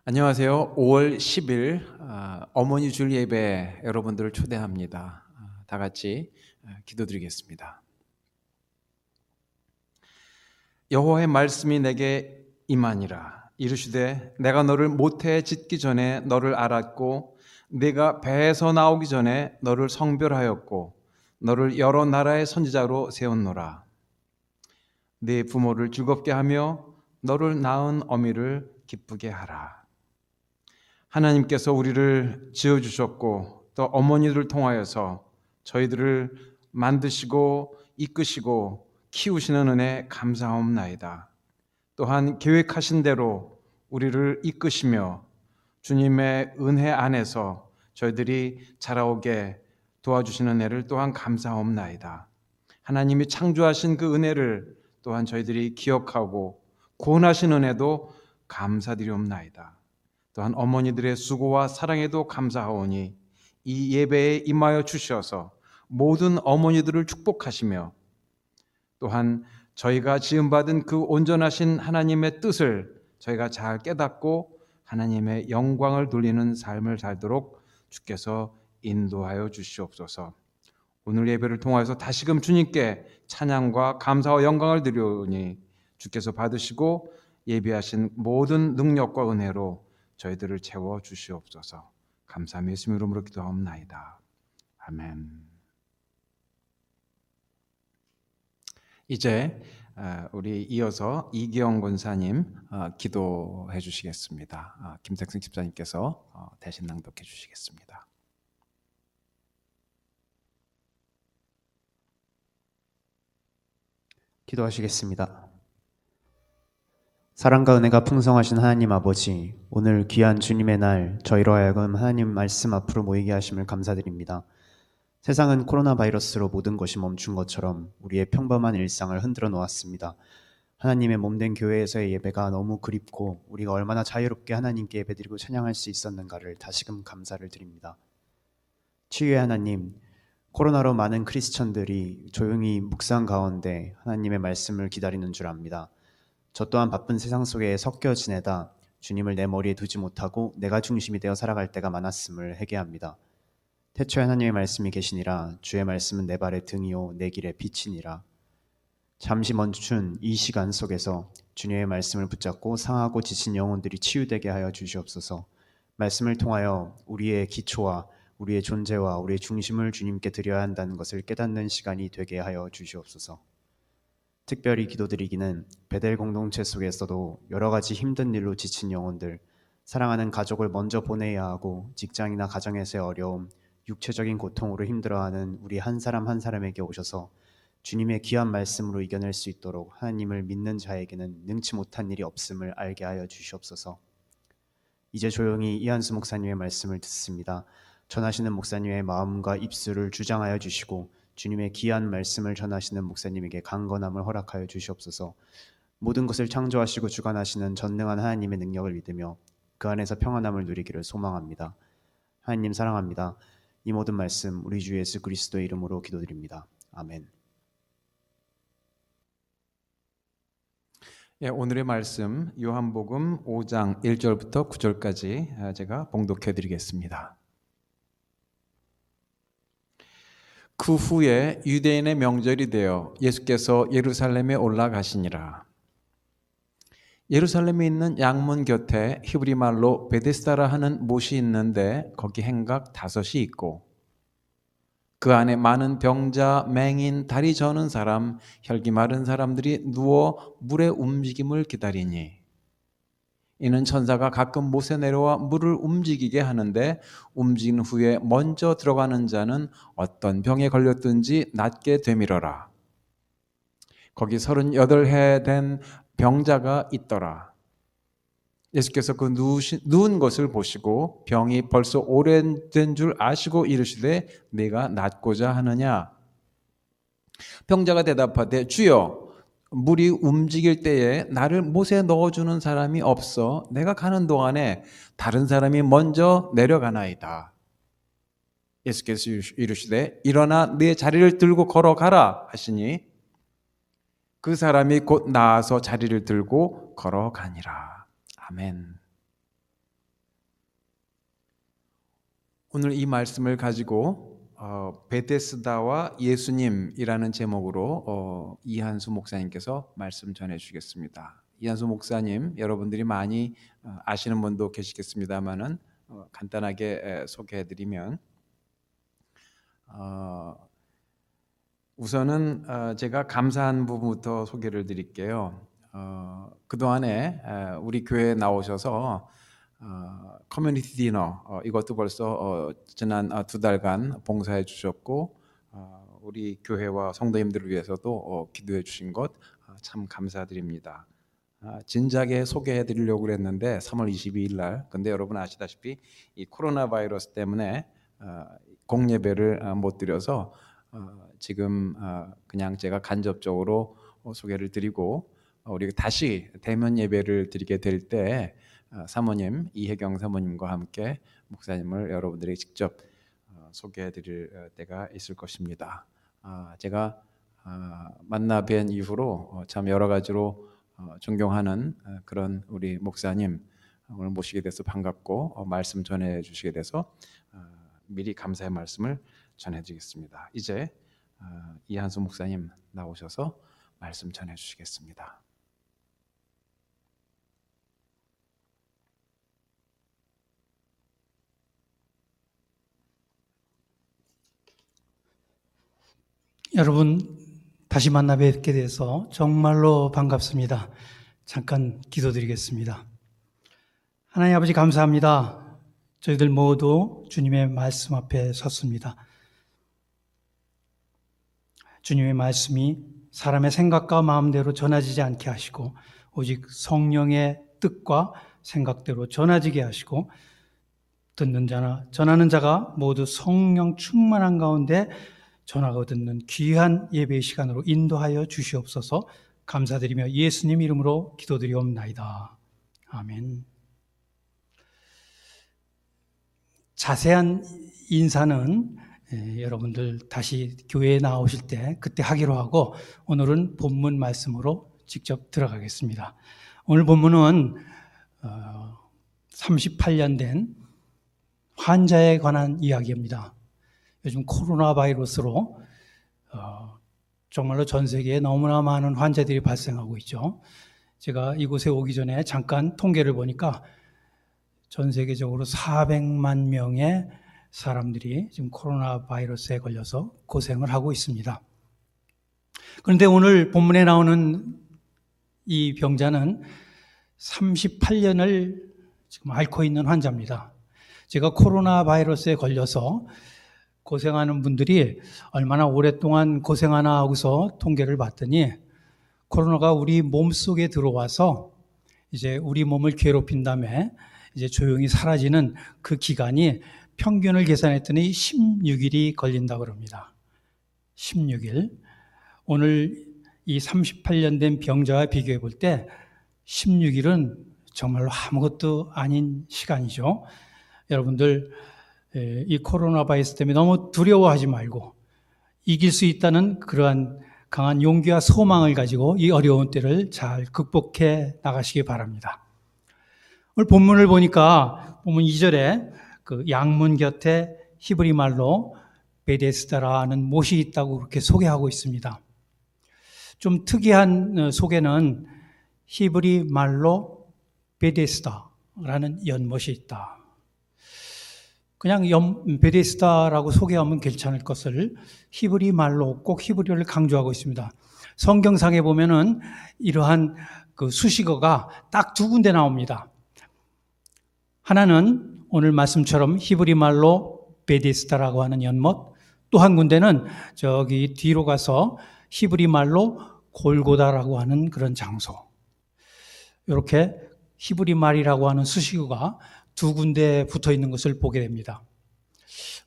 안녕하세요. 5월 10일 어머니 줄 예배 여러분들을 초대합니다. 다 같이 기도드리겠습니다. 여호와의 말씀이 내게 임하니라. 이르시되 내가 너를 모태에 짓기 전에 너를 알았고 네가 배에서 나오기 전에 너를 성별하였고 너를 여러 나라의 선지자로 세웠노라. 네 부모를 즐겁게 하며 너를 낳은 어미를 기쁘게 하라. 하나님께서 우리를 지어주셨고 또 어머니를 통하여서 저희들을 만드시고 이끄시고 키우시는 은혜 감사옵나이다. 또한 계획하신 대로 우리를 이끄시며 주님의 은혜 안에서 저희들이 자라오게 도와주시는 은혜를 또한 감사옵나이다. 하나님이 창조하신 그 은혜를 또한 저희들이 기억하고 구원하신 은혜도 감사드리옵나이다. 또한 어머니들의 수고와 사랑에도 감사하오니 이 예배에 임하여 주셔서 모든 어머니들을 축복하시며 또한 저희가 지음받은 그 온전하신 하나님의 뜻을 저희가 잘 깨닫고 하나님의 영광을 돌리는 삶을 살도록 주께서 인도하여 주시옵소서. 오늘 예배를 통하여서 다시금 주님께 찬양과 감사와 영광을 드리오니 주께서 받으시고 예비하신 모든 능력과 은혜로 저희들을 채워 주시옵소서. 감사하며 예수님 이름으로 기도하옵나이다. 아멘. 이제 우리 이어서 이기영 권사님 기도해 주시겠습니다. 김택승 집사님께서 대신 낭독해 주시겠습니다. 기도하시겠습니다. 사랑과 은혜가 풍성하신 하나님 아버지, 오늘 귀한 주님의 날 저희로 하여금 하나님 말씀 앞으로 모이게 하심을 감사드립니다. 세상은 코로나 바이러스로 모든 것이 멈춘 것처럼 우리의 평범한 일상을 흔들어 놓았습니다. 하나님의 몸된 교회에서의 예배가 너무 그립고 우리가 얼마나 자유롭게 하나님께 예배드리고 찬양할 수 있었는가를 다시금 감사를 드립니다. 치유의 하나님, 코로나로 많은 크리스천들이 조용히 묵상 가운데 하나님의 말씀을 기다리는 줄 압니다. 저 또한 바쁜 세상 속에 섞여 지내다 주님을 내 머리에 두지 못하고 내가 중심이 되어 살아갈 때가 많았음을 회개합니다. 태초에 하나님의 말씀이 계시니라. 주의 말씀은 내 발의 등이요 내 길의 빛이니라. 잠시 멈춘 이 시간 속에서 주님의 말씀을 붙잡고 상하고 지친 영혼들이 치유되게 하여 주시옵소서. 말씀을 통하여 우리의 기초와 우리의 존재와 우리의 중심을 주님께 드려야 한다는 것을 깨닫는 시간이 되게 하여 주시옵소서. 특별히 기도드리기는 베델 공동체 속에서도 여러 가지 힘든 일로 지친 영혼들, 사랑하는 가족을 먼저 보내야 하고 직장이나 가정에서의 어려움, 육체적인 고통으로 힘들어하는 우리 한 사람 한 사람에게 오셔서 주님의 귀한 말씀으로 이겨낼 수 있도록 하나님을 믿는 자에게는 능치 못한 일이 없음을 알게 하여 주시옵소서. 이제 조용히 이한수 목사님의 말씀을 듣습니다. 전하시는 목사님의 마음과 입술을 주장하여 주시고 주님의 귀한 말씀을 전하시는 목사님에게 강건함을 허락하여 주시옵소서. 모든 것을 창조하시고 주관하시는 전능한 하나님의 능력을 믿으며 그 안에서 평안함을 누리기를 소망합니다. 하나님 사랑합니다. 이 모든 말씀 우리 주 예수 그리스도의 이름으로 기도드립니다. 아멘. 오늘의 말씀 요한복음 5장 1절부터 9절까지 제가 봉독해 드리겠습니다. 그 후에 유대인의 명절이 되어 예수께서 예루살렘에 올라가시니라. 예루살렘에 있는 양문 곁에 히브리 말로 베데스다라 하는 못이 있는데 거기 행각 5이 있고 그 안에 많은 병자, 맹인, 다리 저는 사람, 혈기 마른 사람들이 누워 물의 움직임을 기다리니 이는 천사가 가끔 못에 내려와 물을 움직이게 하는데 움직인 후에 먼저 들어가는 자는 어떤 병에 걸렸든지 낫게 되밀어라. 거기 38해 된 병자가 있더라. 예수께서 그 누운 것을 보시고 병이 벌써 오래된 줄 아시고 이르시되 네가 낫고자 하느냐? 병자가 대답하되 주여 물이 움직일 때에 나를 못에 넣어주는 사람이 없어 내가 가는 동안에 다른 사람이 먼저 내려가나이다. 예수께서 이르시되 일어나 네 자리를 들고 걸어가라 하시니 그 사람이 곧 나아서 자리를 들고 걸어가니라. 아멘. 오늘 이 말씀을 가지고 베데스다와 예수님이라는 제목으로 이한수 목사님께서 말씀 전해 주시겠습니다. 이한수 목사님, 여러분들이 많이 아시는 분도 계시겠습니다만은 간단하게 소개해드리면, 우선은 제가 감사한 부분부터 소개를 드릴게요. 그동안에 우리 교회에 나오셔서 커뮤니티 디너, 이것도 벌써 지난 2달간 봉사해 주셨고, 우리 교회와 성도님들을 위해서도 기도해 주신 것 참 감사드립니다. 진작에 소개해 드리려고 그랬는데 3월 22일 날, 근데 여러분 아시다시피 이 코로나 바이러스 때문에 공예배를 못 드려서 지금 그냥 제가 간접적으로 소개를 드리고, 우리 다시 대면 예배를 드리게 될 때 사모님, 이혜경 사모님과 함께 목사님을 여러분들에게 직접 소개해 드릴 때가 있을 것입니다. 제가 만나 뵌 이후로 참 여러 가지로 존경하는 그런 우리 목사님 오늘 모시게 돼서 반갑고, 말씀 전해 주시게 돼서 미리 감사의 말씀을 전해 드리겠습니다. 이제 이한수 목사님 나오셔서 말씀 전해 주시겠습니다. 여러분, 다시 만나 뵙게 돼서 정말로 반갑습니다. 잠깐 기도드리겠습니다. 하나님 아버지, 감사합니다. 저희들 모두 주님의 말씀 앞에 섰습니다. 주님의 말씀이 사람의 생각과 마음대로 전해지지 않게 하시고, 오직 성령의 뜻과 생각대로 전해지게 하시고, 듣는 자나 전하는 자가 모두 성령 충만한 가운데 전하고 듣는 귀한 예배의 시간으로 인도하여 주시옵소서. 감사드리며 예수님 이름으로 기도드리옵나이다. 아멘. 자세한 인사는 여러분들 다시 교회에 나오실 때 그때 하기로 하고, 오늘은 본문 말씀으로 직접 들어가겠습니다. 오늘 본문은 38년 된 환자에 관한 이야기입니다. 요즘 코로나 바이러스로 정말로 전 세계에 너무나 많은 환자들이 발생하고 있죠. 제가 이곳에 오기 전에 잠깐 통계를 보니까 전 세계적으로 400만 명의 사람들이 지금 코로나 바이러스에 걸려서 고생을 하고 있습니다. 그런데 오늘 본문에 나오는 이 병자는 38년을 지금 앓고 있는 환자입니다. 제가 코로나 바이러스에 걸려서 고생하는 분들이 얼마나 오랫동안 고생하나 하고서 통계를 봤더니, 코로나가 우리 몸속에 들어와서 이제 우리 몸을 괴롭힌 다음에 이제 조용히 사라지는 그 기간이 평균을 계산했더니 16일이 걸린다고 합니다. 16일. 오늘 이 38년 된 병자와 비교해 볼 때 16일은 정말로 아무것도 아닌 시간이죠. 여러분들, 이 코로나 바이러스 때문에 너무 두려워하지 말고 이길 수 있다는 그러한 강한 용기와 소망을 가지고 이 어려운 때를 잘 극복해 나가시기 바랍니다. 오늘 본문을 보니까 본문 2절에 그 양문 곁에 히브리 말로 베데스다라는 못이 있다고 그렇게 소개하고 있습니다. 좀 특이한 소개는 히브리 말로 베데스다라는 연못이 있다. 그냥 베데스다라고 소개하면 괜찮을 것을 히브리 말로 꼭 히브리어를 강조하고 있습니다. 성경상에 보면은 이러한 그 수식어가 딱 2군데 나옵니다. 하나는 오늘 말씀처럼 히브리 말로 베데스다라고 하는 연못, 또 한 군데는 저기 뒤로 가서 히브리 말로 골고다라고 하는 그런 장소. 이렇게 히브리 말이라고 하는 수식어가 2군데 붙어 있는 것을 보게 됩니다.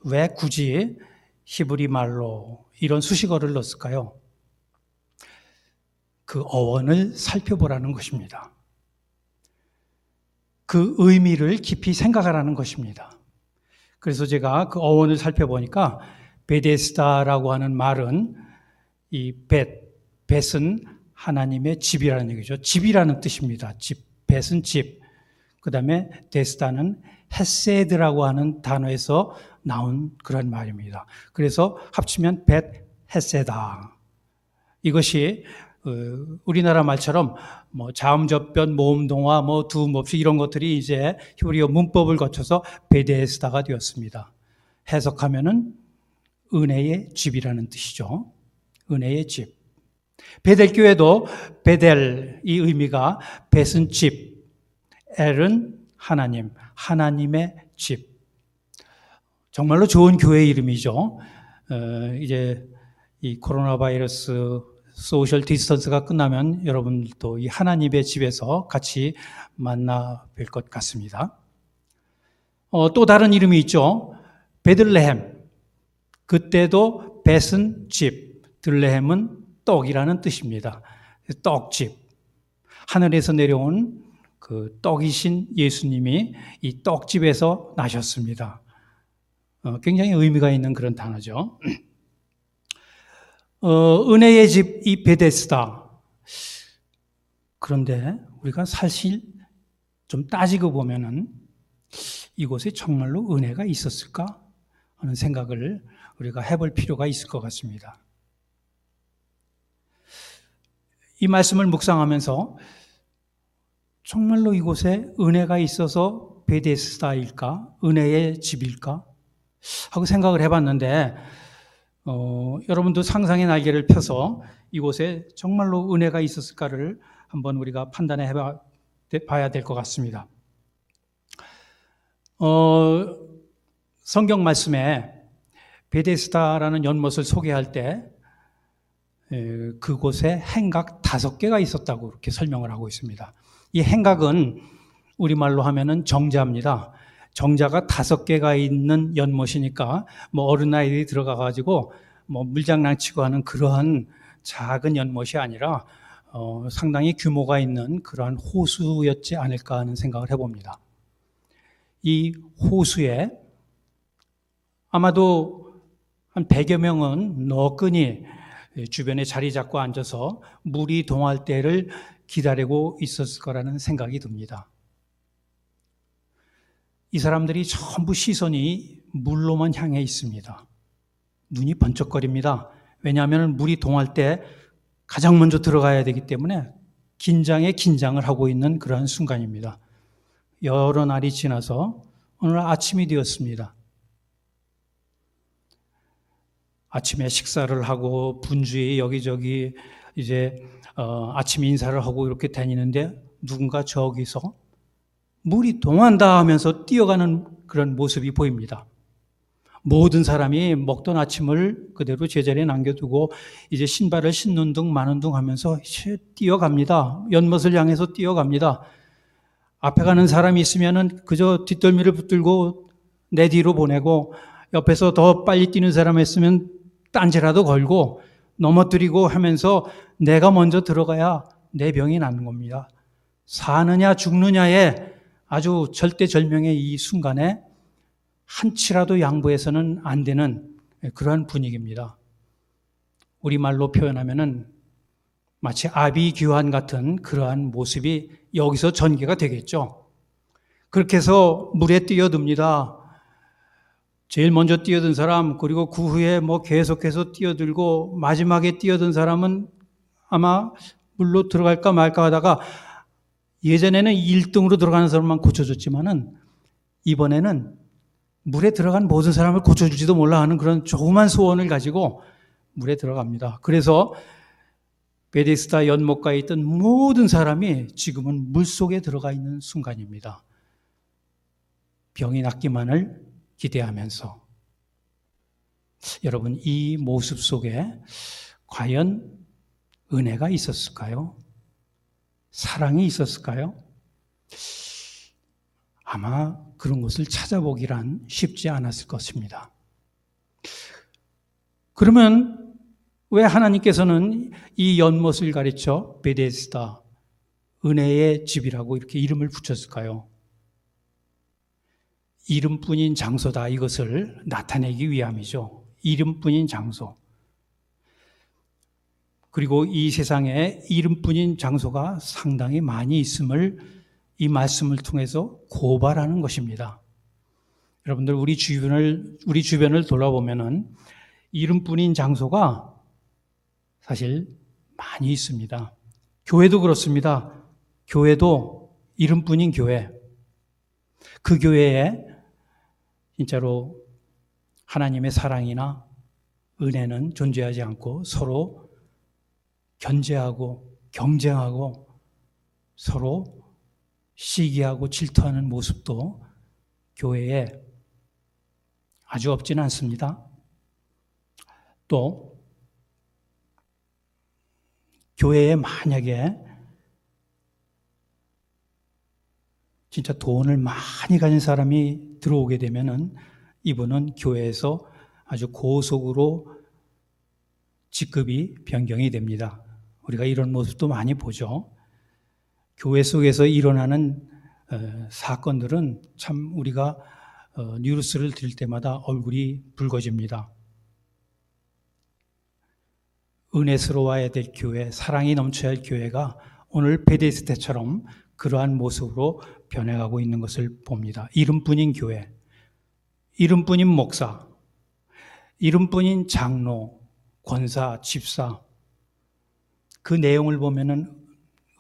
왜 굳이 히브리 말로 이런 수식어를 넣었을까요? 그 어원을 살펴보라는 것입니다. 그 의미를 깊이 생각하라는 것입니다. 그래서 제가 그 어원을 살펴보니까 베데스다라고 하는 말은 이 벳은 하나님의 집이라는 얘기죠. 집이라는 뜻입니다. 벳은 집. 그 다음에 데스다는 헤세드라고 하는 단어에서 나온 그런 말입니다. 그래서 합치면 벳헤세다. 이것이 우리나라 말처럼 뭐 자음접변, 모음동화, 뭐 두음법칙 이런 것들이 이제 히브리어 문법을 거쳐서 베데스다가 되었습니다. 해석하면은 은혜의 집이라는 뜻이죠. 은혜의 집. 베델 교회도 베델 이 의미가 벳은 집, 엘은 하나님, 하나님의 집. 정말로 좋은 교회 이름이죠. 이제 이 코로나 바이러스 소셜 디스턴스가 끝나면 여러분들도 이 하나님의 집에서 같이 만나 뵐 것 같습니다. 또 다른 이름이 있죠. 베들레헴. 그때도 벳은 집, 들레헴은 떡이라는 뜻입니다. 떡집. 하늘에서 내려온 그 떡이신 예수님이 이 떡집에서 나셨습니다. 굉장히 의미가 있는 그런 단어죠. 은혜의 집, 이 베데스다. 그런데 우리가 사실 좀 따지고 보면은 이곳에 정말로 은혜가 있었을까 하는 생각을 우리가 해볼 필요가 있을 것 같습니다. 이 말씀을 묵상하면서 정말로 이곳에 은혜가 있어서 베데스다일까? 은혜의 집일까? 하고 생각을 해봤는데 여러분도 상상의 날개를 펴서 이곳에 정말로 은혜가 있었을까를 한번 우리가 판단해 봐야 될 것 같습니다. 성경 말씀에 베데스다라는 연못을 소개할 때 그곳에 행각 5개가 있었다고 이렇게 설명을 하고 있습니다. 이 행각은 우리말로 하면은 정자입니다. 정자가 5개가 있는 연못이니까 뭐 어린아이들이 들어가가지고 뭐 물장난 치고 하는 그러한 작은 연못이 아니라 상당히 규모가 있는 그러한 호수였지 않을까 하는 생각을 해봅니다. 이 호수에 아마도 한 100여 명은 너끈히 주변에 자리 잡고 앉아서 물이 동할 때를 기다리고 있었을 거라는 생각이 듭니다. 이 사람들이 전부 시선이 물로만 향해 있습니다. 눈이 번쩍거립니다. 왜냐하면 물이 동할 때 가장 먼저 들어가야 되기 때문에 긴장에 긴장을 하고 있는 그러한 순간입니다. 여러 날이 지나서 오늘 아침이 되었습니다. 아침에 식사를 하고 분주히 여기저기 이제 아침 인사를 하고 이렇게 다니는데 누군가 저기서 물이 동한다 하면서 뛰어가는 그런 모습이 보입니다. 모든 사람이 먹던 아침을 그대로 제자리에 남겨두고 이제 신발을 신는 둥 마는 둥 하면서 뛰어갑니다. 연못을 향해서 뛰어갑니다. 앞에 가는 사람이 있으면은 그저 뒷덜미를 붙들고 내 뒤로 보내고 옆에서 더 빨리 뛰는 사람이 있으면 딴지라도 걸고 넘어뜨리고 하면서 내가 먼저 들어가야 내 병이 낫는 겁니다. 사느냐 죽느냐의 아주 절대절명의 이 순간에 한치라도 양보해서는 안 되는 그러한 분위기입니다. 우리말로 표현하면은 마치 아비규환 같은 그러한 모습이 여기서 전개가 되겠죠. 그렇게 해서 물에 뛰어듭니다. 제일 먼저 뛰어든 사람, 그리고 그 후에 뭐 계속해서 뛰어들고 마지막에 뛰어든 사람은 아마 물로 들어갈까 말까 하다가 예전에는 1등으로 들어가는 사람만 고쳐줬지만은 이번에는 물에 들어간 모든 사람을 고쳐줄지도 몰라 하는 그런 조그만 소원을 가지고 물에 들어갑니다. 그래서 베데스다 연못가에 있던 모든 사람이 지금은 물속에 들어가 있는 순간입니다. 병이 낫기만을 기대하면서. 여러분, 이 모습 속에 과연 은혜가 있었을까요? 사랑이 있었을까요? 아마 그런 것을 찾아보기란 쉽지 않았을 것입니다. 그러면 왜 하나님께서는 이 연못을 가르쳐 베데스다, 은혜의 집이라고 이렇게 이름을 붙였을까요? 이름뿐인 장소다, 이것을 나타내기 위함이죠. 이름뿐인 장소. 그리고 이 세상에 이름뿐인 장소가 상당히 많이 있음을 이 말씀을 통해서 고발하는 것입니다. 여러분들 우리 주변을 돌아보면은 이름뿐인 장소가 사실 많이 있습니다. 교회도 그렇습니다. 교회도 이름뿐인 교회. 그 교회에 진짜로 하나님의 사랑이나 은혜는 존재하지 않고 서로 견제하고 경쟁하고 서로 시기하고 질투하는 모습도 교회에 아주 없지는 않습니다. 또 교회에 만약에 진짜 돈을 많이 가진 사람이 들어오게 되면은 이분은 교회에서 아주 고속으로 직급이 변경이 됩니다. 우리가 이런 모습도 많이 보죠. 교회 속에서 일어나는 사건들은 참 우리가 뉴스를 들을 때마다 얼굴이 붉어집니다. 은혜스러워야 될 교회, 사랑이 넘쳐야 할 교회가 오늘 베데스다처럼 그러한 모습으로 변해가고 있는 것을 봅니다. 이름뿐인 교회, 이름뿐인 목사, 이름뿐인 장로, 권사, 집사, 그 내용을 보면은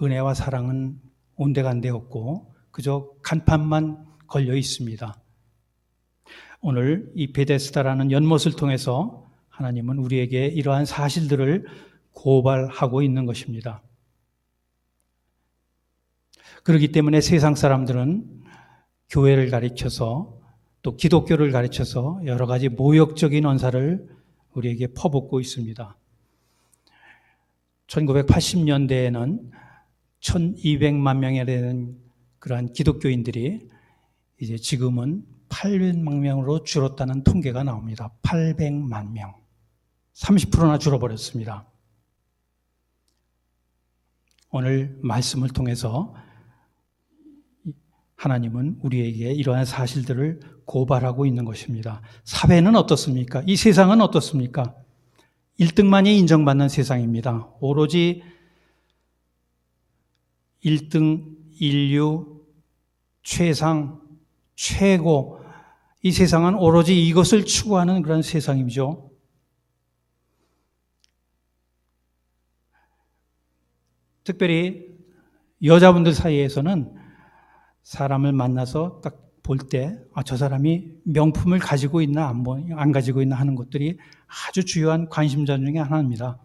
은혜와 사랑은 온데간데 없고 그저 간판만 걸려 있습니다. 오늘 이 베데스다라는 연못을 통해서 하나님은 우리에게 이러한 사실들을 고발하고 있는 것입니다. 그렇기 때문에 세상 사람들은 교회를 가르쳐서 또 기독교를 가르쳐서 여러 가지 모욕적인 언사를 우리에게 퍼붓고 있습니다. 1980년대에는 1200만 명에 되는 그러한 기독교인들이 이제 지금은 800만 명으로 줄었다는 통계가 나옵니다. 800만 명. 30%나 줄어버렸습니다. 오늘 말씀을 통해서 하나님은 우리에게 이러한 사실들을 고발하고 있는 것입니다. 사회는 어떻습니까? 이 세상은 어떻습니까? 1등만이 인정받는 세상입니다. 오로지 1등, 인류, 최상, 최고, 이 세상은 오로지 이것을 추구하는 그런 세상이죠. 특별히 여자분들 사이에서는 사람을 만나서 딱 볼 때, 저 사람이 명품을 가지고 있나 안 가지고 있나 하는 것들이 아주 주요한 관심사 중에 하나입니다.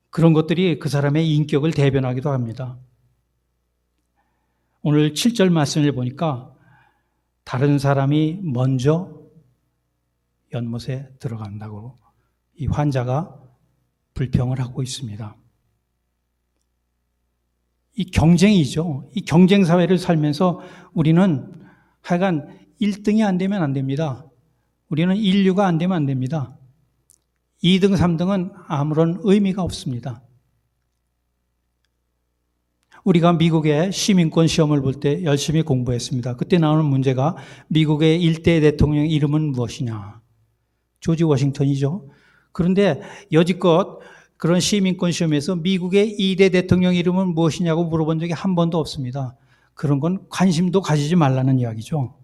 그런 것들이 그 사람의 인격을 대변하기도 합니다. 오늘 7절 말씀을 보니까 다른 사람이 먼저 연못에 들어간다고 이 환자가 불평을 하고 있습니다. 이 경쟁이죠. 이 경쟁 사회를 살면서 우리는 하여간 1등이 안 되면 안 됩니다. 우리는 인류가 안 되면 안 됩니다. 2등, 3등은 아무런 의미가 없습니다. 우리가 미국의 시민권 시험을 볼 때 열심히 공부했습니다. 그때 나오는 문제가 미국의 1대 대통령 이름은 무엇이냐? 조지 워싱턴이죠. 그런데 여지껏 그런 시민권 시험에서 미국의 2대 대통령 이름은 무엇이냐고 물어본 적이 한 번도 없습니다. 그런 건 관심도 가지지 말라는 이야기죠.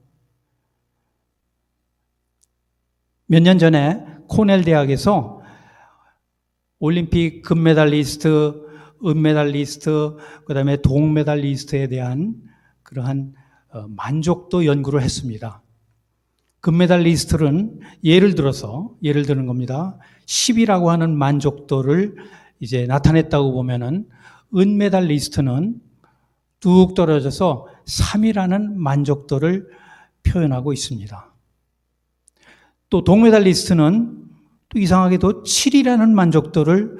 몇 년 전에 코넬 대학에서 올림픽 금메달리스트, 은메달리스트, 그다음에 동메달리스트에 대한 그러한 만족도 연구를 했습니다. 금메달리스트는 예를 드는 겁니다. 10이라고 하는 만족도를 이제 나타냈다고 보면은 은메달리스트는 뚝 떨어져서 3이라는 만족도를 표현하고 있습니다. 또 동메달리스트는 또 이상하게도 7이라는 만족도를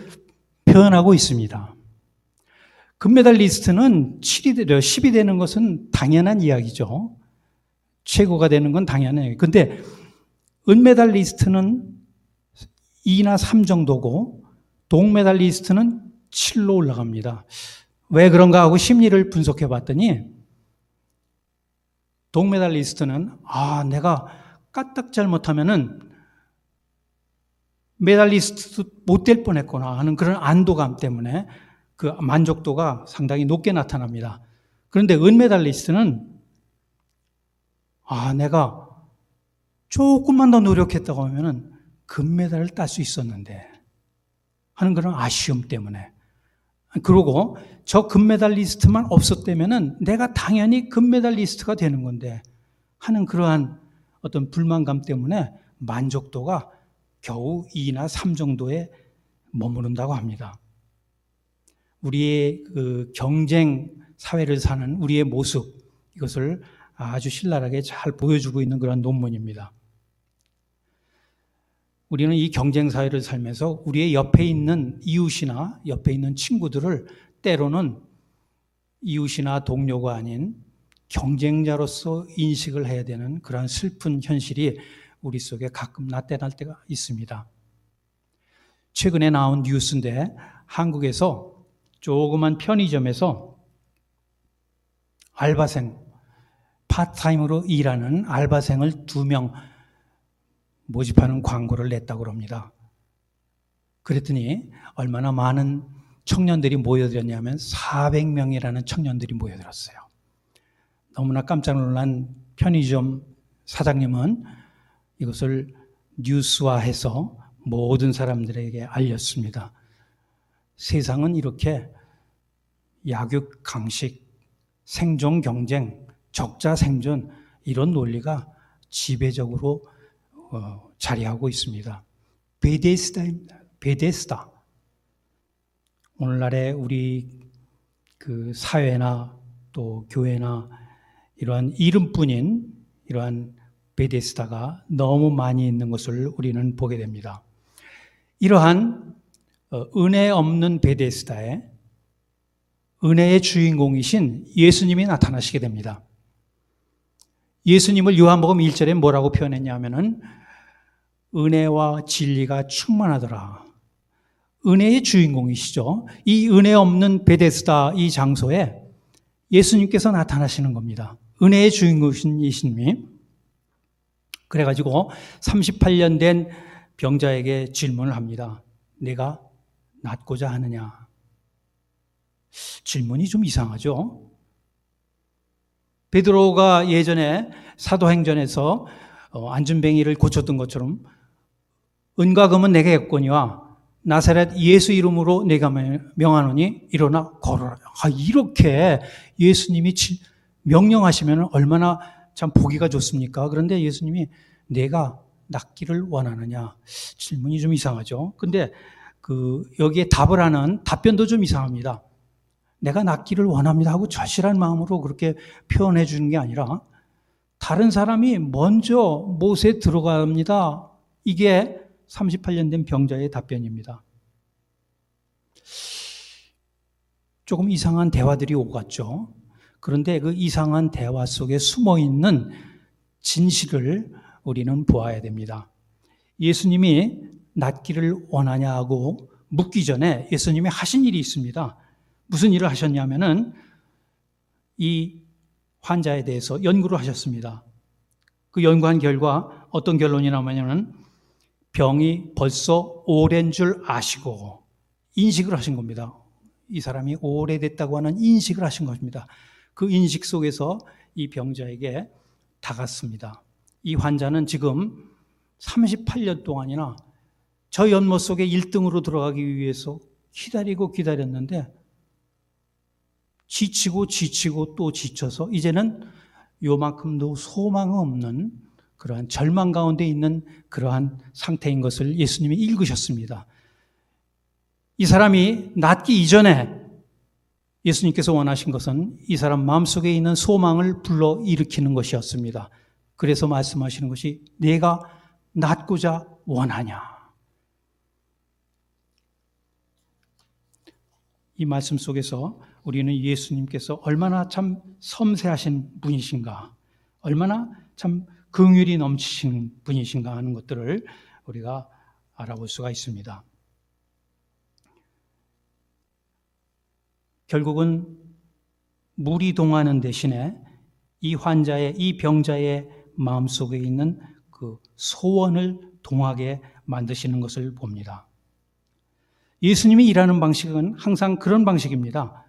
표현하고 있습니다. 금메달리스트는 10이 되는 것은 당연한 이야기죠. 최고가 되는 건 당연해요. 근데 은메달리스트는 2나 3 정도고 동메달리스트는 7로 올라갑니다. 왜 그런가 하고 심리를 분석해 봤더니 동메달리스트는 내가 까딱 잘못하면은 메달리스트 못 될 뻔했구나 하는 그런 안도감 때문에 그 만족도가 상당히 높게 나타납니다. 그런데 은메달리스트는 내가 조금만 더 노력했다고 하면은 금메달을 딸 수 있었는데 하는 그런 아쉬움 때문에, 그리고 저 금메달리스트만 없었다면은 내가 당연히 금메달리스트가 되는 건데 하는 그러한 어떤 불만감 때문에 만족도가 겨우 2나 3 정도에 머무른다고 합니다. 우리의 그 경쟁 사회를 사는 우리의 모습, 이것을 아주 신랄하게 잘 보여주고 있는 그런 논문입니다. 우리는 이 경쟁 사회를 살면서 우리의 옆에 있는 이웃이나 옆에 있는 친구들을 때로는 이웃이나 동료가 아닌 경쟁자로서 인식을 해야 되는 그런 슬픈 현실이 우리 속에 가끔 나타날 때가 있습니다. 최근에 나온 뉴스인데 한국에서 조그만 편의점에서 알바생, 파트타임으로 일하는 알바생을 2명 모집하는 광고를 냈다고 합니다. 그랬더니 얼마나 많은 청년들이 모여들었냐면 400명이라는 청년들이 모여들었어요. 너무나 깜짝 놀란 편의점 사장님은 이것을 뉴스화해서 모든 사람들에게 알렸습니다. 세상은 이렇게 약육 강식, 생존 경쟁, 적자 생존, 이런 논리가 지배적으로 자리하고 있습니다. 베데스다입니다. 베데스다. 오늘날의 우리 그 사회나 또 교회나 이러한 이름뿐인 이러한 베데스다가 너무 많이 있는 것을 우리는 보게 됩니다. 이러한 은혜 없는 베데스다에 은혜의 주인공이신 예수님이 나타나시게 됩니다. 예수님을 요한복음 1절에 뭐라고 표현했냐면은 은혜와 진리가 충만하더라. 은혜의 주인공이시죠. 이 은혜 없는 베데스다 이 장소에 예수님께서 나타나시는 겁니다. 은혜의 주인공이신 예수님이. 그래가지고 38년 된 병자에게 질문을 합니다. 내가 낫고자 하느냐? 질문이 좀 이상하죠? 베드로가 예전에 사도행전에서 안전뱅이를 고쳤던 것처럼 은과 금은 내게 없거니와 나사렛 예수 이름으로 내가 명하노니 일어나 걸어라. 이렇게 예수님이 명령하시면 얼마나 참 보기가 좋습니까? 그런데 예수님이 내가 낫기를 원하느냐? 질문이 좀 이상하죠. 근데 여기에 답을 하는 답변도 좀 이상합니다. 내가 낫기를 원합니다 하고 절실한 마음으로 그렇게 표현해 주는 게 아니라 다른 사람이 먼저 못에 들어갑니다. 이게 38년 된 병자의 답변입니다. 조금 이상한 대화들이 오갔죠. 그런데 그 이상한 대화 속에 숨어 있는 진실을 우리는 보아야 됩니다. 예수님이 낫기를 원하냐 하고 묻기 전에 예수님이 하신 일이 있습니다. 무슨 일을 하셨냐면은 이 환자에 대해서 연구를 하셨습니다. 그 연구한 결과 어떤 결론이 나오냐면 병이 벌써 오랜 줄 아시고 인식을 하신 겁니다. 이 사람이 오래됐다고 하는 인식을 하신 것입니다. 그 인식 속에서 이 병자에게 다갔습니다. 이 환자는 지금 38년 동안이나 저 연못 속에 1등으로 들어가기 위해서 기다렸는데 지치고 또 지쳐서 이제는 요만큼도 소망 없는 그러한 절망 가운데 있는 그러한 상태인 것을 예수님이 읽으셨습니다. 이 사람이 낫기 이전에 예수님께서 원하신 것은 이 사람 마음속에 있는 소망을 불러일으키는 것이었습니다. 그래서 말씀하시는 것이 내가 낫고자 원하냐. 이 말씀 속에서 우리는 예수님께서 얼마나 참 섬세하신 분이신가, 얼마나 참 긍휼이 넘치신 분이신가 하는 것들을 우리가 알아볼 수가 있습니다. 결국은 물이 동하는 대신에 이 환자의, 이 병자의 마음속에 있는 그 소원을 동하게 만드시는 것을 봅니다. 예수님이 일하는 방식은 항상 그런 방식입니다.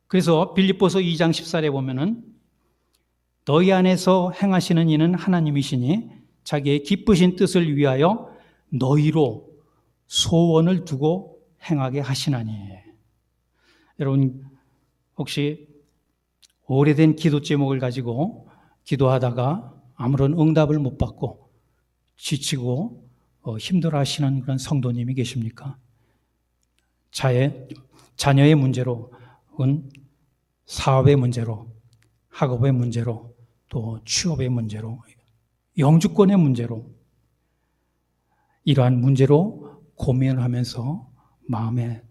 그래서 빌립보서 2장 14절에 보면은 너희 안에서 행하시는 이는 하나님이시니 자기의 기쁘신 뜻을 위하여 너희로 소원을 두고 행하게 하시나니. 여러분, 혹시 오래된 기도 제목을 가지고 기도하다가 아무런 응답을 못 받고 지치고 힘들어 하시는 그런 성도님이 계십니까? 자녀의 문제로, 혹은 사업의 문제로, 학업의 문제로, 또 취업의 문제로, 영주권의 문제로, 이러한 문제로 고민을 하면서 마음에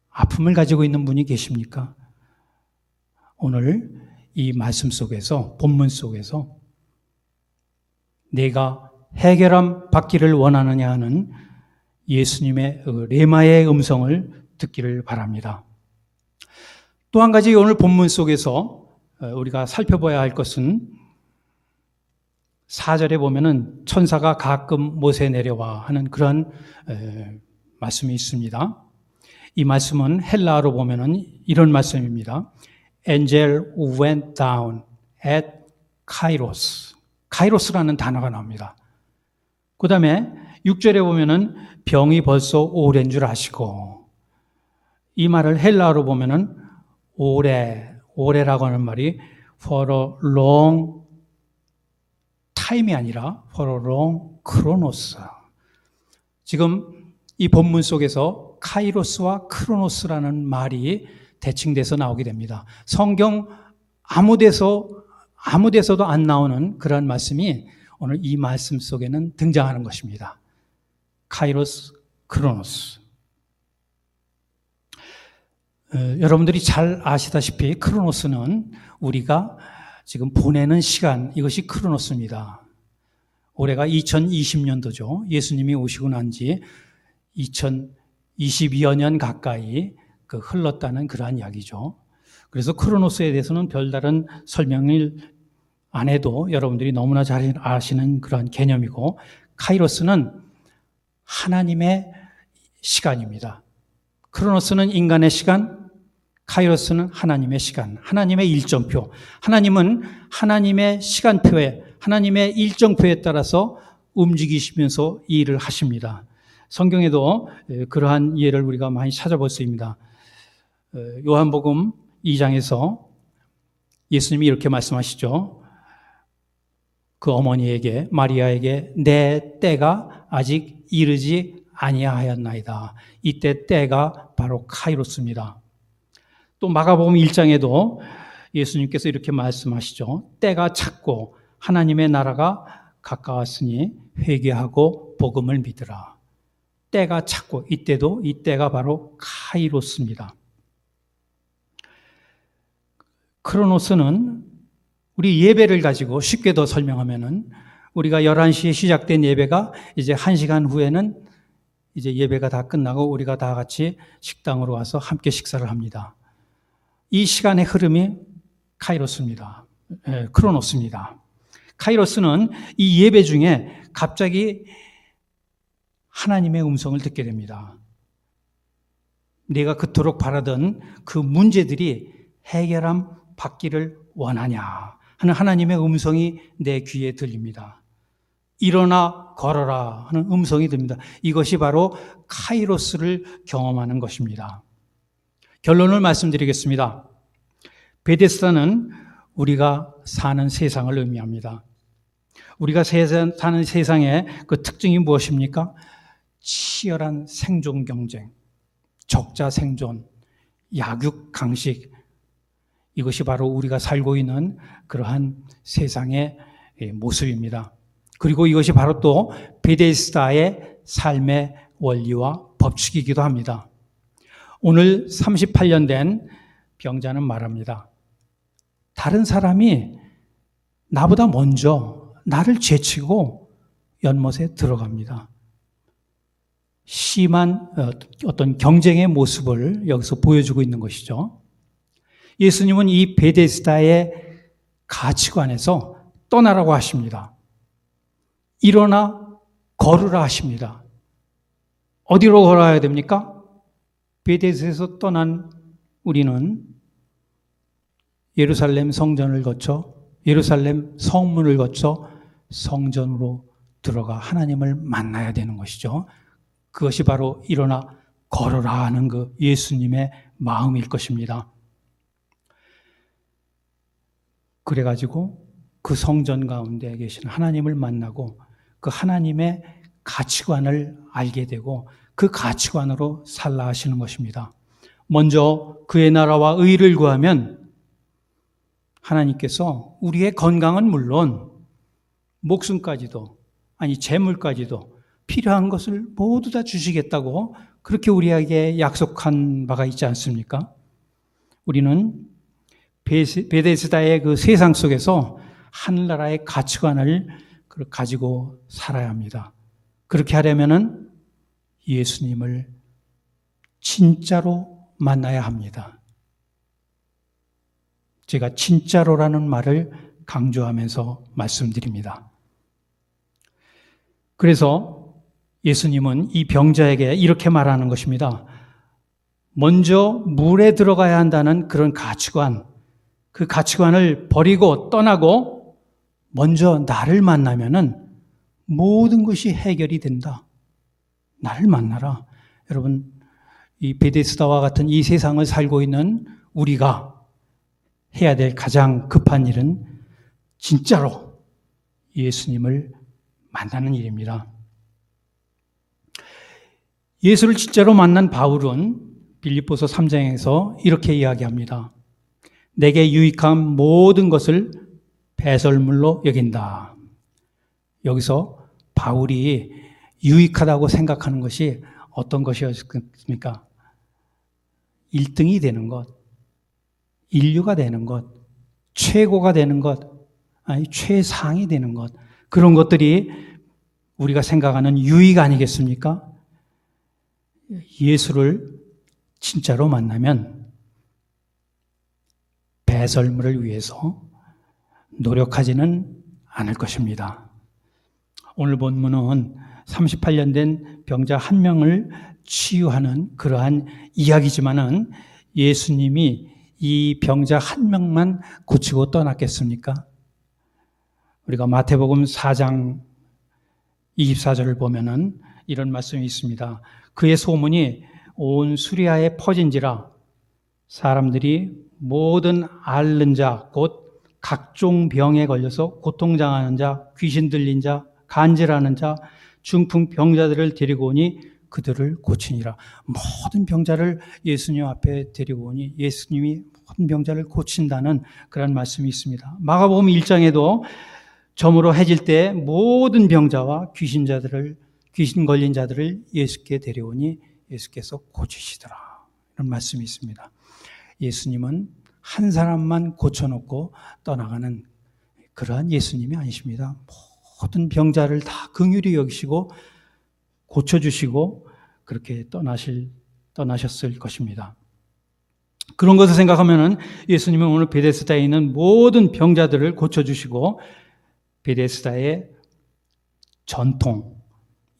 아픔을 가지고 있는 분이 계십니까? 오늘 이 말씀 속에서, 본문 속에서 내가 해결함 받기를 원하느냐 하는 예수님의 레마의 음성을 듣기를 바랍니다. 또 한 가지 오늘 본문 속에서 우리가 살펴봐야 할 것은 4절에 보면은 천사가 가끔 못에 내려와 하는 그런 말씀이 있습니다. 이 말씀은 헬라어로 보면은 이런 말씀입니다. Angel went down at Kairos. 카이로스라는 단어가 나옵니다. 그 다음에 6절에 보면은 병이 벌써 오랜 줄 아시고, 이 말을 헬라어로 보면은 오래라고 하는 말이 for a long time이 아니라 for a long chronos. 지금 이 본문 속에서 카이로스와 크로노스라는 말이 대칭돼서 나오게 됩니다. 성경 아무 데서도 안 나오는 그런 말씀이 오늘 이 말씀 속에는 등장하는 것입니다. 카이로스, 크로노스. 여러분들이 잘 아시다시피 크로노스는 우리가 지금 보내는 시간, 이것이 크로노스입니다. 올해가 2020년도죠. 예수님이 오시고 난 지 2022여 년 가까이 흘렀다는 그러한 이야기죠. 그래서 크로노스에 대해서는 별다른 설명을 안 해도 여러분들이 너무나 잘 아시는 그러한 개념이고, 카이로스는 하나님의 시간입니다. 크로노스는 인간의 시간, 카이로스는 하나님의 시간, 하나님의 일정표. 하나님은 하나님의 시간표에, 하나님의 일정표에 따라서 움직이시면서 이 일을 하십니다. 성경에도 그러한 예를 우리가 많이 찾아볼 수 있습니다. 요한복음 2장에서 예수님이 이렇게 말씀하시죠. 그 어머니에게, 마리아에게 내 때가 아직 이르지 아니하였나이다. 이때 때가 바로 카이로스입니다. 또 마가복음 1장에도 예수님께서 이렇게 말씀하시죠. 때가 찼고 하나님의 나라가 가까웠으니 회개하고 복음을 믿으라. 때가 찼고, 이때도 이 때가 바로 카이로스입니다. 크로노스는 우리 예배를 가지고 쉽게 더 설명하면은, 우리가 11시에 시작된 예배가 이제 1시간 후에는 이제 예배가 다 끝나고 우리가 다 같이 식당으로 와서 함께 식사를 합니다. 이 시간의 흐름이 카이로스입니다. 크로노스입니다. 카이로스는 이 예배 중에 갑자기 하나님의 음성을 듣게 됩니다. 내가 그토록 바라던 그 문제들이 해결함 받기를 원하냐 하는 하나님의 음성이 내 귀에 들립니다. 일어나 걸어라 하는 음성이 듭니다. 이것이 바로 카이로스를 경험하는 것입니다. 결론을 말씀드리겠습니다. 베데스다는 우리가 사는 세상을 의미합니다. 우리가 사는 세상의 그 특징이 무엇입니까? 치열한 생존 경쟁, 적자 생존, 약육 강식, 이것이 바로 우리가 살고 있는 그러한 세상의 모습입니다. 그리고 이것이 바로 또 베데스다의 삶의 원리와 법칙이기도 합니다. 오늘 38년 된 병자는 말합니다. 다른 사람이 나보다 먼저 나를 제치고 연못에 들어갑니다. 심한 어떤 경쟁의 모습을 여기서 보여주고 있는 것이죠. 예수님은 이 베데스다의 가치관에서 떠나라고 하십니다. 일어나 걸으라 하십니다. 어디로 걸어야 됩니까? 베데스다에서 떠난 우리는 예루살렘 성전을 거쳐 예루살렘 성문을 거쳐 성전으로 들어가 하나님을 만나야 되는 것이죠. 그것이 바로 일어나 걸어라 하는 그 예수님의 마음일 것입니다. 그래가지고 그 성전 가운데 계신 하나님을 만나고 그 하나님의 가치관을 알게 되고 그 가치관으로 살라 하시는 것입니다. 먼저 그의 나라와 의를 구하면 하나님께서 우리의 건강은 물론 목숨까지도, 아니 재물까지도 필요한 것을 모두 다 주시겠다고 그렇게 우리에게 약속한 바가 있지 않습니까? 우리는 베데스다의 그 세상 속에서 하늘나라의 가치관을 가지고 살아야 합니다. 그렇게 하려면은 예수님을 진짜로 만나야 합니다. 제가 진짜로라는 말을 강조하면서 말씀드립니다. 그래서 예수님은 이 병자에게 이렇게 말하는 것입니다. 먼저 물에 들어가야 한다는 그런 가치관, 그 가치관을 버리고 떠나고 먼저 나를 만나면은 모든 것이 해결이 된다. 나를 만나라. 여러분, 이 베데스다와 같은 이 세상을 살고 있는 우리가 해야 될 가장 급한 일은 진짜로 예수님을 만나는 일입니다. 예수를 진짜로 만난 바울은 빌립보서 3장에서 이렇게 이야기합니다. 내게 유익한 모든 것을 배설물로 여긴다. 여기서 바울이 유익하다고 생각하는 것이 어떤 것이었습니까? 1등이 되는 것, 인류가 되는 것, 최고가 되는 것, 아니 최상이 되는 것, 그런 것들이 우리가 생각하는 유익 아니겠습니까? 예수를 진짜로 만나면 배설물을 위해서 노력하지는 않을 것입니다. 오늘 본문은 38년 된 병자 한 명을 치유하는 그러한 이야기지만은 예수님이 이 병자 한 명만 고치고 떠났겠습니까? 우리가 마태복음 4장 24절을 보면은 이런 말씀이 있습니다. 그의 소문이 온 수리아에 퍼진지라 사람들이 모든 앓는 자, 곧 각종 병에 걸려서 고통당하는 자, 귀신 들린 자, 간질하는 자, 중풍 병자들을 데리고 오니 그들을 고치니라. 모든 병자를 예수님 앞에 데리고 오니 예수님이 모든 병자를 고친다는 그런 말씀이 있습니다. 마가복음 1장에도 저물어 해질 때 모든 병자와 귀신 걸린 자들을 예수께 데려오니 예수께서 고치시더라. 이런 말씀이 있습니다. 예수님은 한 사람만 고쳐놓고 떠나가는 그러한 예수님이 아니십니다. 모든 병자를 다 긍휼히 여기시고 고쳐주시고 그렇게 떠나셨을 것입니다. 그런 것을 생각하면은 예수님은 오늘 베데스다에 있는 모든 병자들을 고쳐주시고 베데스다의 전통,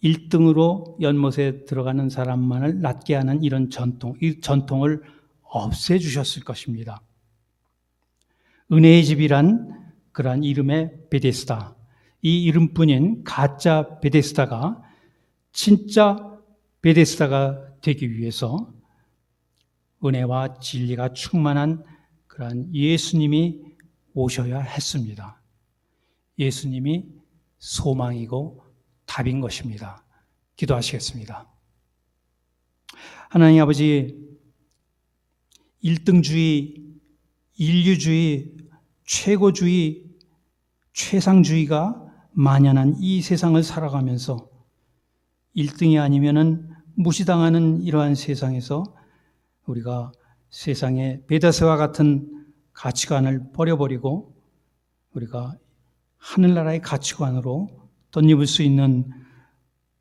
1등으로 연못에 들어가는 사람만을 낫게 하는 이런 전통, 이 전통을 없애주셨을 것입니다. 은혜의 집이란 그러한 이름의 베데스다, 이 이름뿐인 가짜 베데스다가 진짜 베데스다가 되기 위해서 은혜와 진리가 충만한 그러한 예수님이 오셔야 했습니다. 예수님이 소망이고 답인 것입니다. 기도하시겠습니다. 하나님 아버지, 1등주의, 인류주의, 최고주의, 최상주의가 만연한 이 세상을 살아가면서 1등이 아니면은 무시당하는 이러한 세상에서 우리가 세상의 베데스다와 같은 가치관을 버려버리고 우리가 하늘나라의 가치관으로 덧입을 수 있는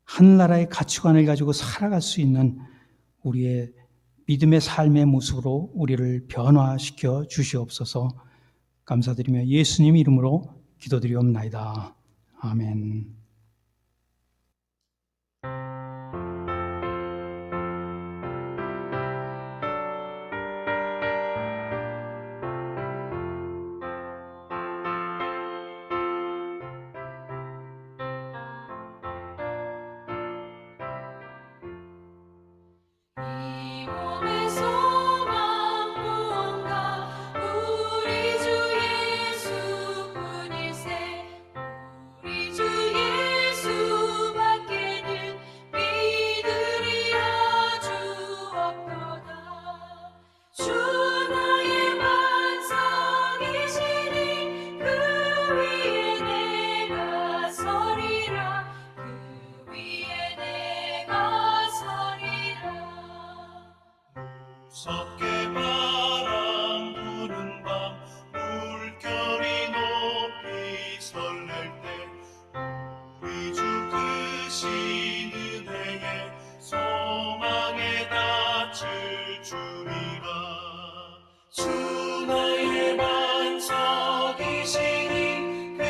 하늘나라의 가치관을 가지고 살아갈 수 있는 우리의 믿음의 삶의 모습으로 우리를 변화시켜 주시옵소서. 감사드리며 예수님 이름으로 기도드리옵나이다. 아멘. 때 우리 주 크신 은혜에 소망에 닿을 줄이라. 주 나의 반석이시니 그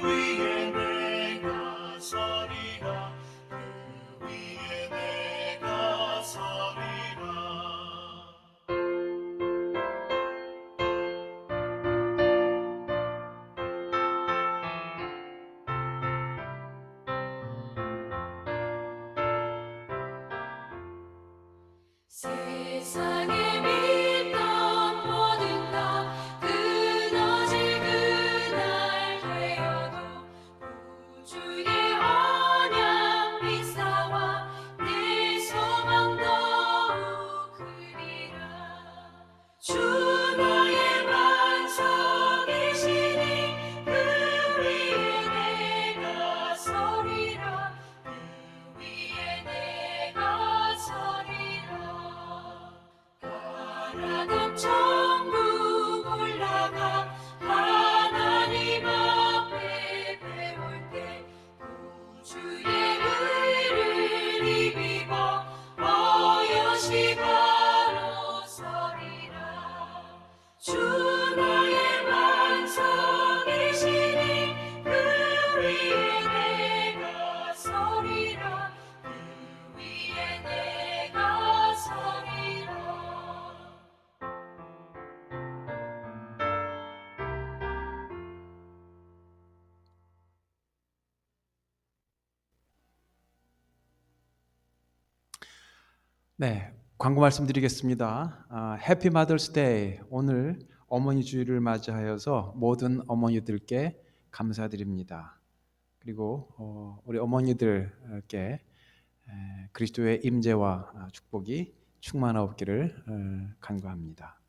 위에 내가 서리라. 그 위에 내가 서리라. 세상에 믿던 모든 것 끊어질 그날 되어도 구주의 언약 미사와 내 소망 더욱 크리라. 주 나의 반석이시니 그 위에 내가 서리라. 그 위에 내가 서리라. 바라던 천국 올라가 하나님 앞에 배울 때 구주의 의를 입이고 어여시 바로 서리라. 주 나의 반석이시니 그 위에 내가 서리라. 그 위에 내가 서리라. 네, 광고 말씀드리겠습니다. 해피 마더스 데이. 오늘 어머니 주일을 맞이하여서 모든 어머니들께 감사드립니다. 그리고 우리 어머니들께 그리스도의 임재와 축복이 충만하옵기를 간구합니다.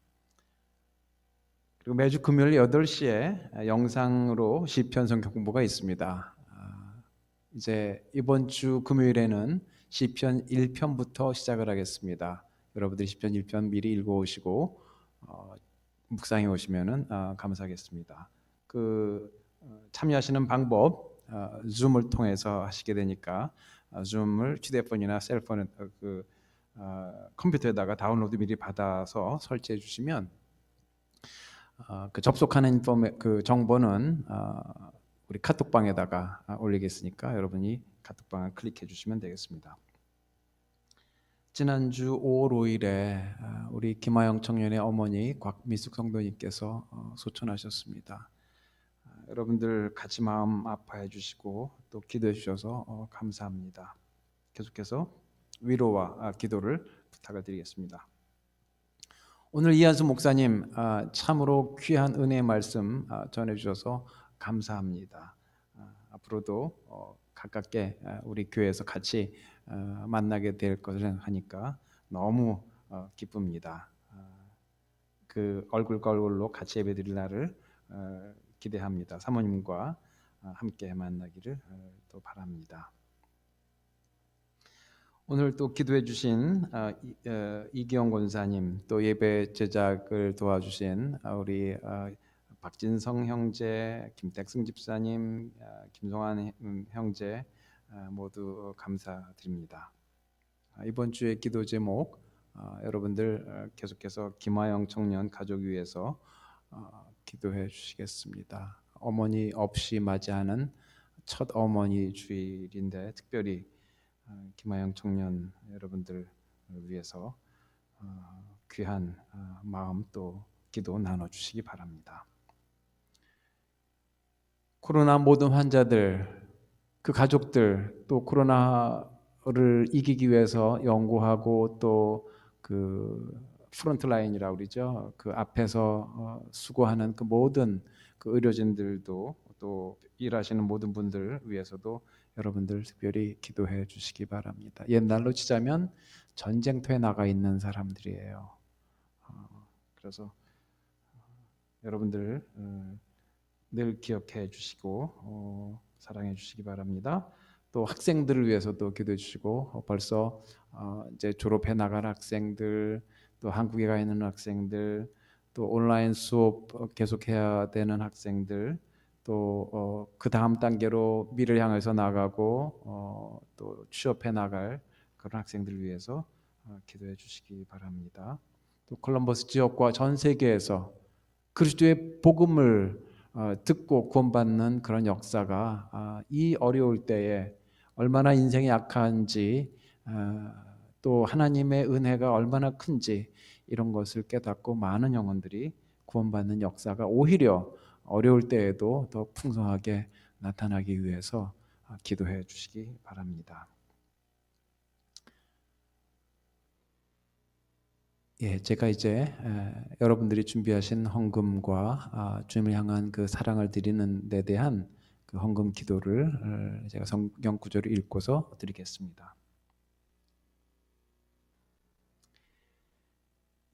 그리고 매주 금요일 8시에 영상으로 시편 성경 공부가 있습니다. 이제 이번 주 금요일에는 시편 1편부터 시작을 하겠습니다. 여러분들이 시편 1편 미리 읽어오시고 묵상해 오시면은 감사하겠습니다. 참여하시는 방법 줌을 통해서 하시게 되니까 줌을 휴대폰이나 셀폰 컴퓨터에다가 다운로드 미리 받아서 설치해 주시면 그 접속하는 그 정보는 우리 카톡방에다가 올리겠으니까 여러분이 카톡방을 클릭해 주시면 되겠습니다. 지난주 5월 5일에 우리 김하영 청년의 어머니 곽미숙 성도님께서 소천하셨습니다. 여러분들 같이 마음 아파해 주시고 또 기도해 주셔서 감사합니다. 계속해서 위로와 기도를 부탁을 드리겠습니다. 오늘 이한수 목사님 참으로 귀한 은혜의 말씀 전해주셔서 감사합니다. 앞으로도 가깝게 우리 교회에서 같이 만나게 될 것을 생각하니까 너무 기쁩니다. 그 얼굴과 얼굴로 같이 예배드릴 날을 기대합니다. 사모님과 함께 만나기를 또 바랍니다. 오늘 또 기도해 주신 이기영 권사님, 또 예배 제작을 도와주신 우리 박진성 형제, 김택승 집사님, 김성환 형제 모두 감사드립니다. 이번 주의 기도 제목 여러분들 계속해서 김하영 청년 가족 위해서 기도해 주시겠습니다. 어머니 없이 맞이하는 첫 어머니 주일인데 특별히 김하영 청년 여러분들 위해서 귀한 마음 또 기도 나눠주시기 바랍니다. 코로나 모든 환자들, 그 가족들, 또 코로나를 이기기 위해서 연구하고 또 그 프론트라인이라고 그러죠. 그 앞에서 수고하는 그 모든 그 의료진들도 또 일하시는 모든 분들 위해서도 여러분들 특별히 기도해 주시기 바랍니다. 옛날로 치자면 전쟁터에 나가 있는 사람들이에요. 그래서 여러분들 늘 기억해 주시고 사랑해 주시기 바랍니다. 또 학생들을 위해서도 기도해 주시고 벌써 이제 졸업해 나갈 학생들, 또 한국에 가 있는 학생들, 또 온라인 수업 계속해야 되는 학생들, 또 그 다음 단계로 미를 향해서 나가고 또 취업해 나갈 그런 학생들을 위해서 기도해 주시기 바랍니다. 또 콜럼버스 지역과 전 세계에서 그리스도의 복음을 듣고 구원받는 그런 역사가 이 어려울 때에 얼마나 인생이 약한지 또 하나님의 은혜가 얼마나 큰지 이런 것을 깨닫고 많은 영혼들이 구원받는 역사가 오히려 어려울 때에도 더 풍성하게 나타나기 위해서 기도해 주시기 바랍니다. 예, 제가 이제 여러분들이 준비하신 헌금과 주님을 향한 그 사랑을 드리는 데 대한 그 헌금 기도를 제가 성경 구절을 읽고서 드리겠습니다.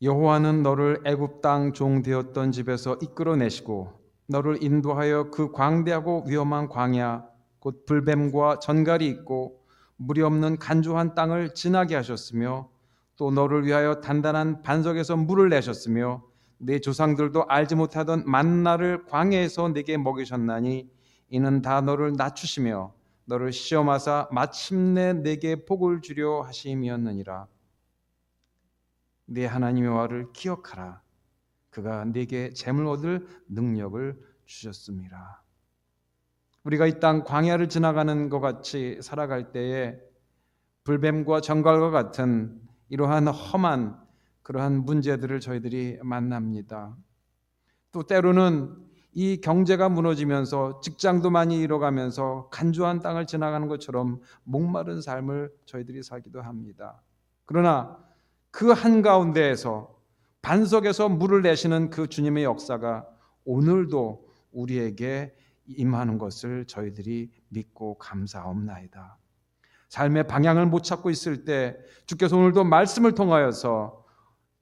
여호와는 너를 애굽 땅 종 되었던 집에서 이끌어내시고 너를 인도하여 그 광대하고 위험한 광야 곧 불뱀과 전갈이 있고 물이 없는 간조한 땅을 지나게 하셨으며 또 너를 위하여 단단한 반석에서 물을 내셨으며 내 조상들도 알지 못하던 만나를 광야에서 내게 먹이셨나니 이는 다 너를 낮추시며 너를 시험하사 마침내 내게 복을 주려 하심이었느니라. 네 하나님의 여호와를 기억하라. 그가 네게 재물 얻을 능력을 주셨습니다. 우리가 이 땅 광야를 지나가는 것 같이 살아갈 때에 불뱀과 전갈과 같은 이러한 험한 그러한 문제들을 저희들이 만납니다. 또 때로는 이 경제가 무너지면서 직장도 많이 잃어가면서 간조한 땅을 지나가는 것처럼 목마른 삶을 저희들이 살기도 합니다. 그러나 그 한가운데에서 반석에서 물을 내시는 그 주님의 역사가 오늘도 우리에게 임하는 것을 저희들이 믿고 감사옵나이다. 삶의 방향을 못 찾고 있을 때 주께서 오늘도 말씀을 통하여서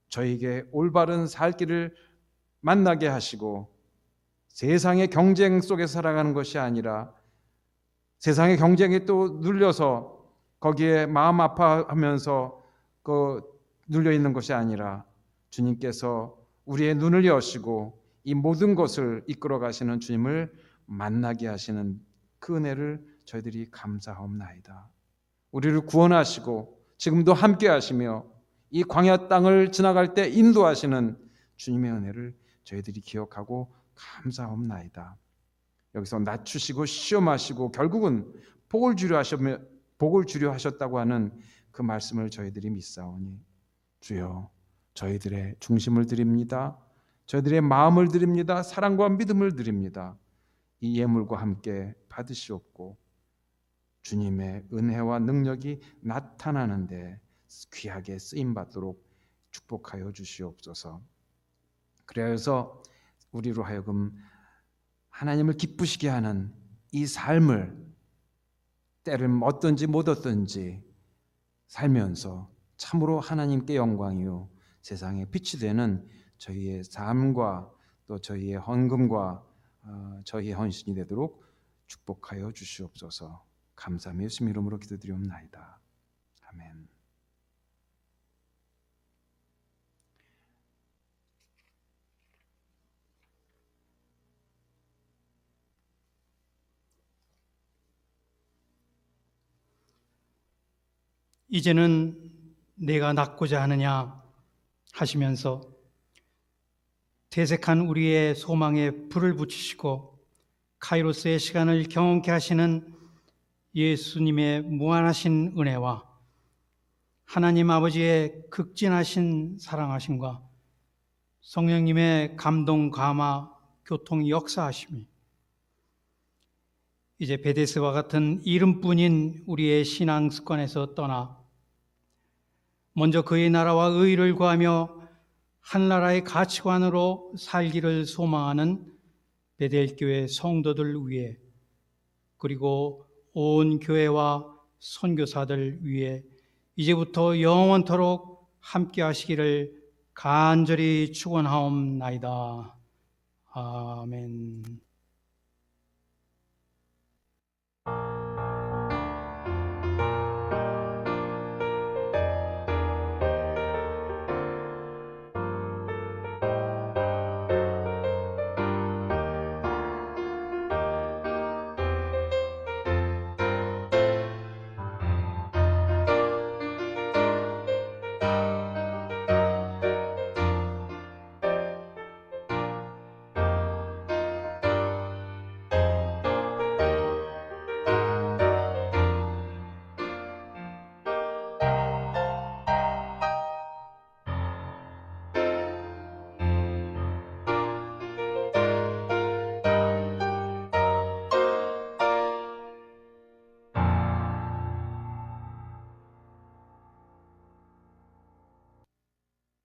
저희에게 올바른 살 길을 만나게 하시고 세상의 경쟁 속에서 살아가는 것이 아니라 세상의 경쟁에 또 눌려서 거기에 마음 아파하면서 눌려 있는 것이 아니라 주님께서 우리의 눈을 여시고 이 모든 것을 이끌어 가시는 주님을 만나게 하시는 그 은혜를 저희들이 감사하옵나이다. 우리를 구원하시고 지금도 함께 하시며 이 광야 땅을 지나갈 때 인도하시는 주님의 은혜를 저희들이 기억하고 감사하옵나이다. 여기서 낮추시고 시험하시고 결국은 복을 주려 하셨다고 하는 그 말씀을 저희들이 믿사오니 주여 저희들의 중심을 드립니다. 저희들의 마음을 드립니다. 사랑과 믿음을 드립니다. 이 예물과 함께 받으시옵고 주님의 은혜와 능력이 나타나는데 귀하게 쓰임받도록 축복하여 주시옵소서. 그래서 우리로 하여금 하나님을 기쁘시게 하는 이 삶을 때를 얻든지 못 얻든지 살면서 참으로 하나님께 영광이요 세상에 빛이 되는 저희의 삶과 또 저희의 헌금과 저희의 헌신이 되도록 축복하여 주시옵소서. 감사하며 예수님 이름으로 기도드리옵나이다. 아멘. 이제는 내가 낫고자 하느냐 하시면서 퇴색한 우리의 소망에 불을 붙이시고 카이로스의 시간을 경험케 하시는 예수님의 무한하신 은혜와 하나님 아버지의 극진하신 사랑하심과 성령님의 감동, 감화, 교통, 역사하심이 이제 베데스와 같은 이름뿐인 우리의 신앙 습관에서 떠나 먼저 그의 나라와 의를 구하며 한 나라의 가치관으로 살기를 소망하는 베델교회 성도들 위해 그리고 온 교회와 선교사들 위해 이제부터 영원토록 함께 하시기를 간절히 축원하옵나이다. 아멘.